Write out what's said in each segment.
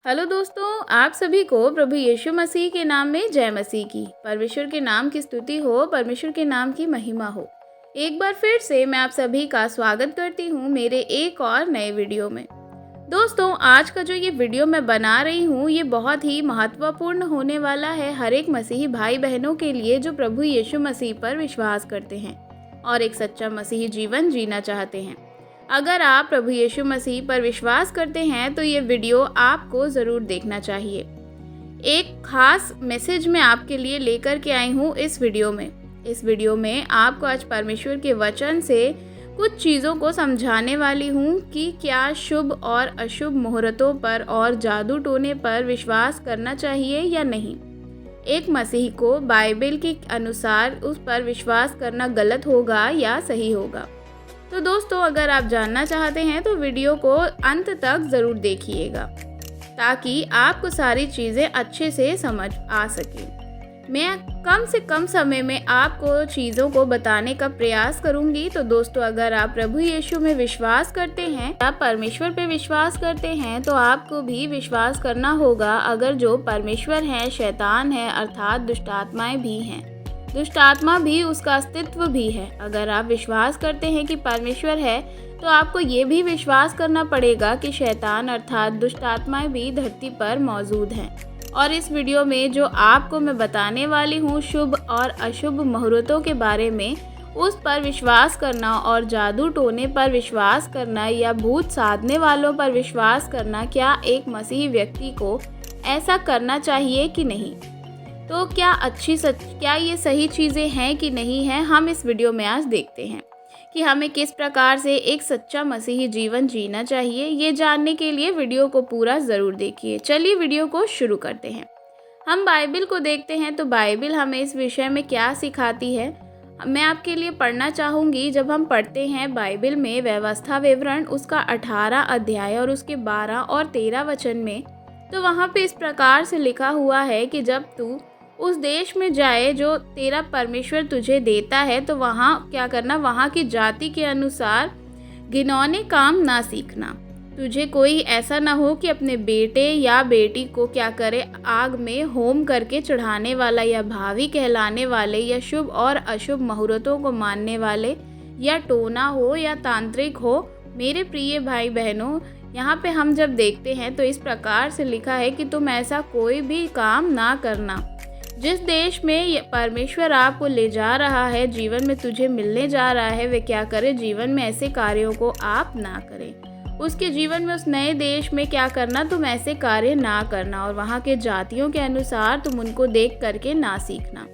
Hello दोस्तों, आप सभी को प्रभु यीशु मसीह के नाम में जय मसीह की। परमेश्वर के नाम की स्तुति हो, परमेश्वर के नाम की महिमा हो। एक बार फिर से मैं आप सभी का स्वागत करती हूँ मेरे एक और नए वीडियो में। दोस्तों, आज का जो ये वीडियो मैं बना रही हूँ ये बहुत ही महत्वपूर्ण होने वाला है हर एक मसीही भाई बहनों के लिए जो प्रभु यीशु मसीह पर विश्वास करते हैं और एक सच्चा मसीही जीवन जीना चाहते हैं। अगर आप प्रभु यीशु मसीह पर विश्वास करते हैं तो ये वीडियो आपको ज़रूर देखना चाहिए। एक खास मैसेज मैं आपके लिए लेकर के आई हूँ इस वीडियो में आपको आज परमेश्वर के वचन से कुछ चीज़ों को समझाने वाली हूँ कि क्या शुभ और अशुभ मुहूर्तों पर और जादू टोने पर विश्वास करना चाहिए या नहीं। एक मसीही को बाइबल के अनुसार उस पर विश्वास करना गलत होगा या सही होगा। तो दोस्तों, अगर आप जानना चाहते हैं तो वीडियो को अंत तक ज़रूर देखिएगा ताकि आपको सारी चीज़ें अच्छे से समझ आ सके। मैं कम से कम समय में आपको चीज़ों को बताने का प्रयास करूंगी। तो दोस्तों, अगर आप प्रभु यीशु में विश्वास करते हैं, आप परमेश्वर पे विश्वास करते हैं, तो आपको भी विश्वास करना होगा अगर जो परमेश्वर है शैतान है अर्थात दुष्ट आत्माएं भी हैं, दुष्ट आत्मा भी उसका अस्तित्व भी है। अगर आप विश्वास करते हैं कि परमेश्वर है तो आपको ये भी विश्वास करना पड़ेगा कि शैतान अर्थात दुष्ट आत्माएं भी धरती पर मौजूद हैं। और इस वीडियो में जो आपको मैं बताने वाली हूँ शुभ और अशुभ मुहूर्तों के बारे में, उस पर विश्वास करना और जादू टोने पर विश्वास करना या भूत साधने वालों पर विश्वास करना, क्या एक मसीही व्यक्ति को ऐसा करना चाहिए कि नहीं। तो क्या ये सही चीज़ें हैं कि नहीं हैं, हम इस वीडियो में आज देखते हैं कि हमें किस प्रकार से एक सच्चा मसीही जीवन जीना चाहिए। ये जानने के लिए वीडियो को पूरा ज़रूर देखिए। चलिए वीडियो को शुरू करते हैं। हम बाइबल को देखते हैं तो बाइबल हमें इस विषय में क्या सिखाती है, मैं आपके लिए पढ़ना चाहूँगी। जब हम पढ़ते हैं बाइबल में व्यवस्था विवरण उसका 18 अध्याय और उसके 12 और 13 वचन में, तो वहाँ पे इस प्रकार से लिखा हुआ है कि जब तू उस देश में जाए जो तेरा परमेश्वर तुझे देता है तो वहाँ क्या करना, वहाँ की जाति के अनुसार घिनौने काम ना सीखना। तुझे कोई ऐसा ना हो कि अपने बेटे या बेटी को क्या करे, आग में होम करके चढ़ाने वाला या भावी कहलाने वाले या शुभ और अशुभ मुहूर्तों को मानने वाले या टोना हो या तांत्रिक हो। मेरे प्रिय भाई बहनों, यहाँ पे हम जब देखते हैं तो इस प्रकार से लिखा है कि तुम ऐसा कोई भी काम ना करना। जिस देश में परमेश्वर आपको ले जा रहा है, जीवन में तुझे मिलने जा रहा है, वे क्या करे, जीवन में ऐसे कार्यों को आप ना करें। उसके जीवन में उस नए देश में क्या करना, तुम ऐसे कार्य ना करना और वहाँ के जातियों के अनुसार तुम उनको देख करके ना सीखना।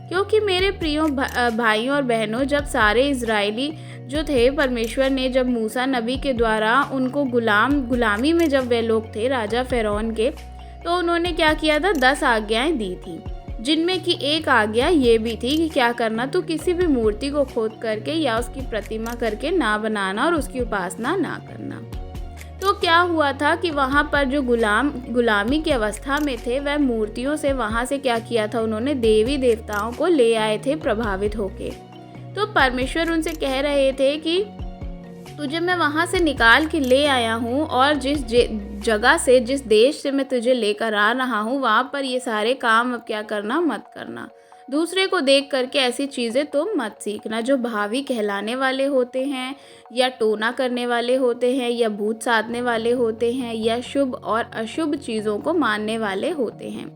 क्योंकि मेरे प्रियो भाइयों और बहनों, जब सारे इजरायली जो थे, परमेश्वर ने जब मूसा नबी के द्वारा उनको गुलामी में जब वे लोग थे राजा फ़िरौन के, तो उन्होंने क्या किया था, 10 आज्ञाएं दी थी, जिनमें कि एक आज्ञा ये भी थी कि क्या करना, तो किसी भी मूर्ति को खोद करके या उसकी प्रतिमा करके ना बनाना और उसकी उपासना ना करना। तो क्या हुआ था कि वहाँ पर जो गुलामी की अवस्था में थे, वह मूर्तियों से वहाँ से क्या किया था, उन्होंने देवी देवताओं को ले आए थे प्रभावित होके। तो परमेश्वर उनसे कह रहे थे कि तुझे मैं वहाँ से निकाल के ले आया हूँ और जिस जगह से, जिस देश से मैं तुझे लेकर आ रहा हूँ, वहाँ पर ये सारे काम अब क्या करना, मत करना। दूसरे को देख करके ऐसी चीज़ें तुम मत सीखना जो भावी कहलाने वाले होते हैं या टोना करने वाले होते हैं या भूत साधने वाले होते हैं या शुभ और अशुभ चीज़ों को मानने वाले होते हैं।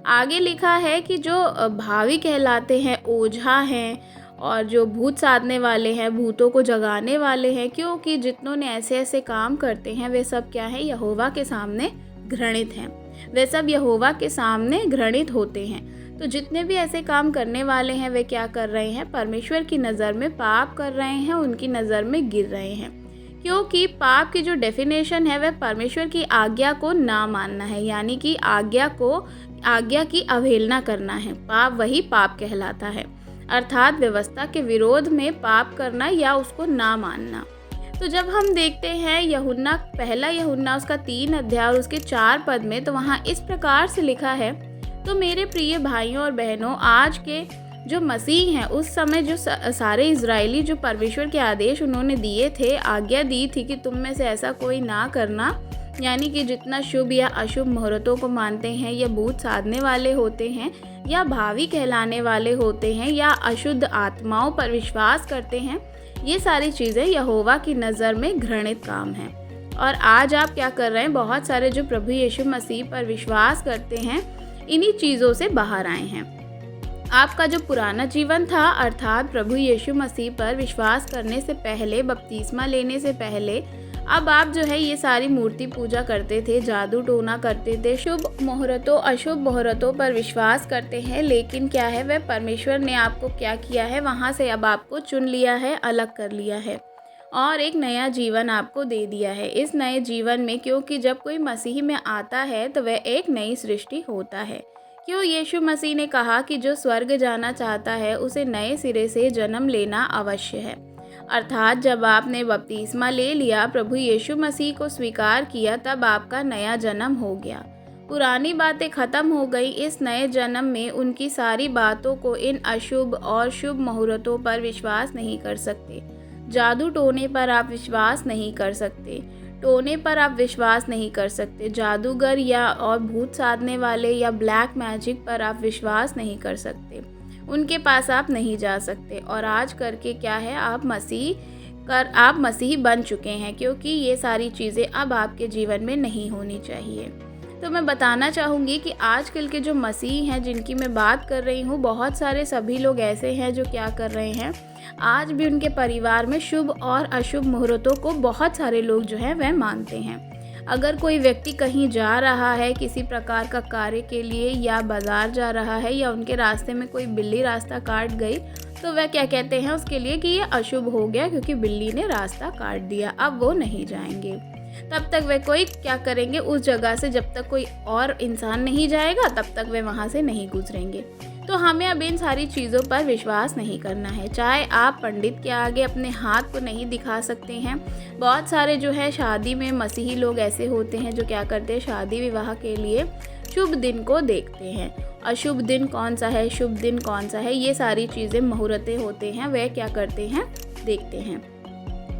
आगे लिखा है कि जो भावी कहलाते हैं, ओझा हैं और जो भूत साधने वाले हैं, भूतों को जगाने वाले हैं, क्योंकि जितनों ने ऐसे ऐसे काम करते हैं वे सब क्या है, यहोवा के सामने घृणित हैं। वे सब यहोवा के सामने घृणित होते हैं। तो जितने भी ऐसे काम करने वाले हैं वे क्या कर रहे हैं, परमेश्वर की नज़र में पाप कर रहे हैं, उनकी नज़र में गिर रहे हैं। क्योंकि पाप की जो डेफिनेशन है वह परमेश्वर की आज्ञा को ना मानना है, यानी कि आज्ञा की अवहेलना करना है। पाप वही पाप कहलाता है, अर्थात व्यवस्था के विरोध में पाप करना या उसको ना मानना। तो जब हम देखते हैं पहला यूहन्ना उसका 3 अध्याय और उसके 4 पद में, तो वहाँ इस प्रकार से लिखा है, तो मेरे प्रिय भाइयों और बहनों, आज के जो मसीह हैं, उस समय जो सारे इजरायली जो परमेश्वर के आदेश उन्होंने दिए थे, आज्ञा दी थी कि तुम में से ऐसा कोई ना करना यानी कि जितना शुभ या अशुभ मुहूर्तों को मानते हैं, या भूत साधने वाले होते हैं, या भावी कहलाने वाले होते हैं, या अशुद्ध आत्माओं पर विश्वास करते हैं, ये सारी चीज़ें यहोवा की नज़र में घृणित काम हैं। और आज आप क्या कर रहे हैं, बहुत सारे जो प्रभु यीशु मसीह पर विश्वास करते हैं, इन्हीं चीज़ों से बाहर आए हैं। आपका जो पुराना जीवन था, अर्थात प्रभु यीशु मसीह पर विश्वास करने से पहले, बपतिस्मा लेने से पहले, अब आप जो है ये सारी मूर्ति पूजा करते थे, जादू टोना करते थे, शुभ मुहूर्तों अशुभ मुहूर्तों पर विश्वास करते हैं। लेकिन क्या है, वह परमेश्वर ने आपको क्या किया है, वहाँ से अब आपको चुन लिया है, अलग कर लिया है और एक नया जीवन आपको दे दिया है। इस नए जीवन में, क्योंकि जब कोई मसीह में आता है तो वह एक नई सृष्टि होता है। क्यों यीशु मसीह ने कहा कि जो स्वर्ग जाना चाहता है उसे नए सिरे से जन्म लेना अवश्य है। अर्थात जब आपने बपतिस्मा ले लिया, प्रभु यीशु मसीह को स्वीकार किया, तब आपका नया जन्म हो गया। पुरानी बातें खत्म हो गई। इस नए जन्म में उनकी सारी बातों को, इन अशुभ और शुभ मुहूर्तों पर विश्वास नहीं कर सकते। जादू टोने पर आप विश्वास नहीं कर सकते, टोने पर आप विश्वास नहीं कर सकते, जादूगर या और भूत साधने वाले या ब्लैक मैजिक पर आप विश्वास नहीं कर सकते, उनके पास आप नहीं जा सकते। और आज करके क्या है, आप मसीह बन चुके हैं, क्योंकि ये सारी चीज़ें अब आपके जीवन में नहीं होनी चाहिए। तो मैं बताना चाहूँगी कि आजकल के जो मसीह हैं जिनकी मैं बात कर रही हूँ, बहुत सारे सभी लोग ऐसे हैं जो क्या कर रहे हैं, आज भी उनके परिवार में शुभ और अशुभ मुहूर्तों को बहुत सारे लोग जो है वह मानते हैं। अगर कोई व्यक्ति कहीं जा रहा है किसी प्रकार का कार्य के लिए, या बाज़ार जा रहा है, या उनके रास्ते में कोई बिल्ली रास्ता काट गई, तो वह क्या कहते हैं उसके लिए कि ये अशुभ हो गया, क्योंकि बिल्ली ने रास्ता काट दिया, अब वो नहीं जाएंगे। तब तक वे कोई क्या करेंगे, उस जगह से जब तक कोई और इंसान नहीं जाएगा तब तक वे वहाँ से नहीं गुजरेंगे। तो हमें अब इन सारी चीज़ों पर विश्वास नहीं करना है। चाहे आप पंडित के आगे अपने हाथ को नहीं दिखा सकते हैं। बहुत सारे जो है शादी में मसीही लोग ऐसे होते हैं जो क्या करते हैं, शादी विवाह के लिए शुभ दिन को देखते हैं। अशुभ दिन कौन सा है, शुभ दिन कौन सा है, ये सारी चीज़ें मुहूर्तें होते हैं, वे क्या करते हैं, देखते हैं।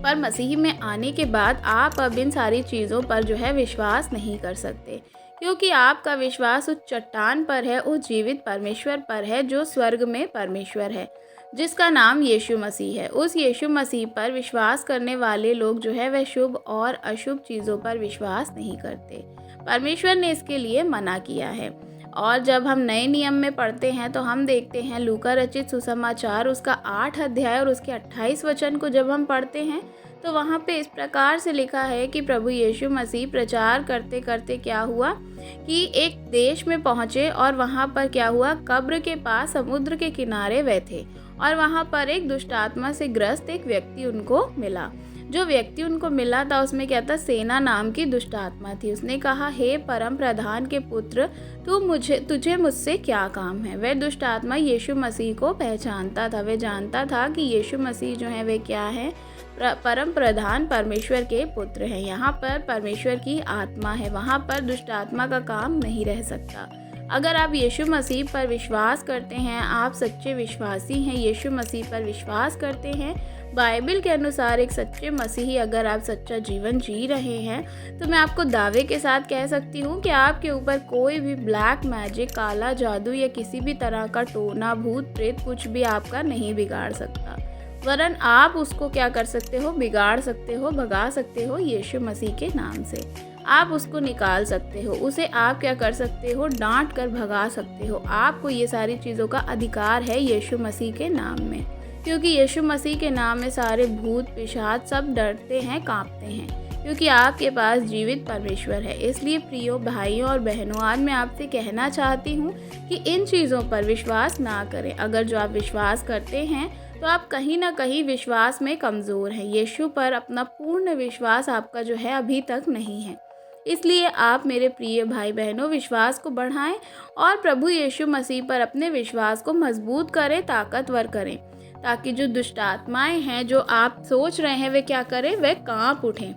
पर मसीह में आने के बाद आप अब इन सारी चीज़ों पर जो है विश्वास नहीं कर सकते, क्योंकि आपका विश्वास उस चट्टान पर है, उस जीवित परमेश्वर पर है जो स्वर्ग में परमेश्वर है, जिसका नाम यीशु मसीह है। उस यीशु मसीह पर विश्वास करने वाले लोग जो है वह शुभ और अशुभ चीज़ों पर विश्वास नहीं करते। परमेश्वर ने इसके लिए मना किया है। और जब हम नए नियम में पढ़ते हैं तो हम देखते हैं लूका रचित सुसमाचार उसका 8 अध्याय और उसके 28 वचन को जब हम पढ़ते हैं तो वहाँ पे इस प्रकार से लिखा है कि प्रभु यीशु मसीह प्रचार करते करते क्या हुआ कि एक देश में पहुँचे, और वहाँ पर क्या हुआ, कब्र के पास समुद्र के किनारे वे थे, और वहाँ पर एक दुष्ट आत्मा से ग्रस्त एक व्यक्ति उनको मिला। जो व्यक्ति उनको मिला था उसमें क्या था, सेना नाम की दुष्ट आत्मा थी। उसने कहा, हे परम प्रधान के पुत्र, तुझे मुझसे क्या काम है। वह दुष्ट आत्मा यीशु मसीह को पहचानता था, वह जानता था कि यीशु मसीह जो है वे क्या है, परम प्रधान परमेश्वर के पुत्र हैं। यहाँ पर परमेश्वर की आत्मा है, वहाँ पर दुष्ट आत्मा का काम नहीं रह सकता। अगर आप यीशु मसीह पर विश्वास करते हैं, आप सच्चे विश्वासी हैं, यीशु मसीह पर विश्वास करते हैं, बाइबल के अनुसार एक सच्चे मसीही अगर आप सच्चा जीवन जी रहे हैं, तो मैं आपको दावे के साथ कह सकती हूँ कि आपके ऊपर कोई भी ब्लैक मैजिक, काला जादू या किसी भी तरह का टोना, भूत प्रेत कुछ भी आपका नहीं बिगाड़ सकता। वरन आप उसको क्या कर सकते हो, बिगाड़ सकते हो, भगा सकते हो यीशु मसीह के नाम से। आप उसको निकाल सकते हो, उसे आप क्या कर सकते हो, डांट कर भगा सकते हो। आपको ये सारी चीज़ों का अधिकार है यीशु मसीह के नाम में, क्योंकि यीशु मसीह के नाम में सारे भूत पिशाच सब डरते हैं, कांपते हैं, क्योंकि आपके पास जीवित परमेश्वर है। इसलिए प्रियो भाइयों और बहनों, आज मैं आपसे कहना चाहती हूँ कि इन चीज़ों पर विश्वास ना करें। अगर जो आप विश्वास करते हैं तो आप कहीं ना कहीं विश्वास में कमज़ोर हैं। यीशु पर अपना पूर्ण विश्वास आपका जो है अभी तक नहीं है। इसलिए आप मेरे प्रिय भाई बहनों विश्वास को बढ़ाएं और प्रभु यीशु मसीह पर अपने विश्वास को मजबूत करें, ताकतवर करें, ताकि जो दुष्ट आत्माएं हैं जो आप सोच रहे हैं वे क्या करें, वे कांप उठें।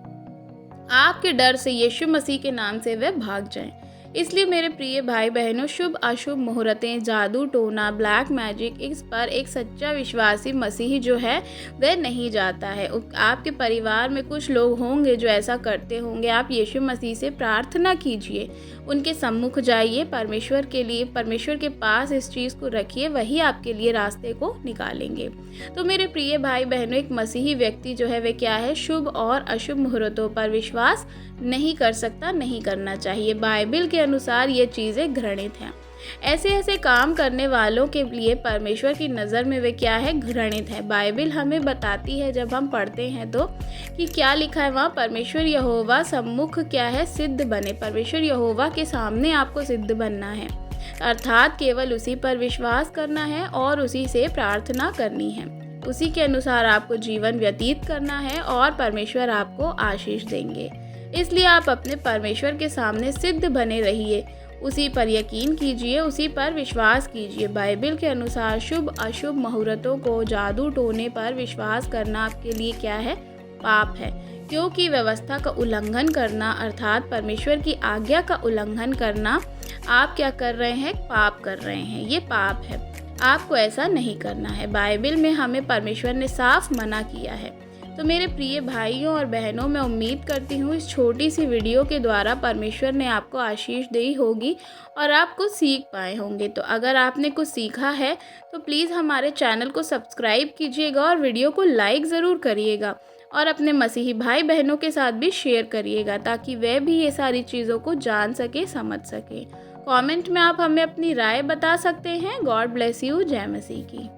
आपके डर से यीशु मसीह के नाम से वे भाग जाएं। इसलिए मेरे प्रिय भाई बहनों, शुभ अशुभ मुहूर्तें, जादू टोना, ब्लैक मैजिक, इस पर एक सच्चा विश्वासी मसीही जो है वह नहीं जाता है। आपके परिवार में कुछ लोग होंगे जो ऐसा करते होंगे। आप यीशु मसीह से प्रार्थना कीजिए, उनके सम्मुख जाइए, परमेश्वर के लिए, परमेश्वर के पास इस चीज़ को रखिए, वही आपके लिए रास्ते को निकालेंगे। तो मेरे प्रिय भाई बहनों, एक मसीही व्यक्ति जो है वह क्या है, शुभ और अशुभ मुहूर्तों पर विश्वास नहीं कर सकता, नहीं करना चाहिए। बाइबल के अनुसार ये चीज़ें घृणित हैं। ऐसे काम करने वालों के लिए परमेश्वर की नज़र में वे क्या है, घृणित है। बाइबल हमें बताती है, जब हम पढ़ते हैं तो, कि क्या लिखा है वहाँ, परमेश्वर यहोवा सम्मुख क्या है, सिद्ध बने। परमेश्वर यहोवा के सामने आपको सिद्ध बनना है, अर्थात केवल उसी पर विश्वास करना है और उसी से प्रार्थना करनी है। उसी के अनुसार आपको जीवन व्यतीत करना है और परमेश्वर आपको आशीष देंगे। इसलिए आप अपने परमेश्वर के सामने सिद्ध बने रहिए, उसी पर यकीन कीजिए, उसी पर विश्वास कीजिए। बाइबल के अनुसार शुभ अशुभ मुहूर्तों को, जादू टोने पर विश्वास करना आपके लिए क्या है, पाप है। क्योंकि व्यवस्था का उल्लंघन करना, अर्थात परमेश्वर की आज्ञा का उल्लंघन करना, आप क्या कर रहे हैं, पाप कर रहे हैं। ये पाप है, आपको ऐसा नहीं करना है। बाइबल में हमें परमेश्वर ने साफ मना किया है। तो मेरे प्रिय भाइयों और बहनों, मैं उम्मीद करती हूँ इस छोटी सी वीडियो के द्वारा परमेश्वर ने आपको आशीष दी होगी और आप कुछ सीख पाए होंगे। तो अगर आपने कुछ सीखा है तो प्लीज़ हमारे चैनल को सब्सक्राइब कीजिएगा और वीडियो को लाइक ज़रूर करिएगा और अपने मसीही भाई बहनों के साथ भी शेयर करिएगा, ताकि वे भी ये सारी चीज़ों को जान सके, समझ सके। कमेंट में आप हमें अपनी राय बता सकते हैं। God bless you. जय मसीह की।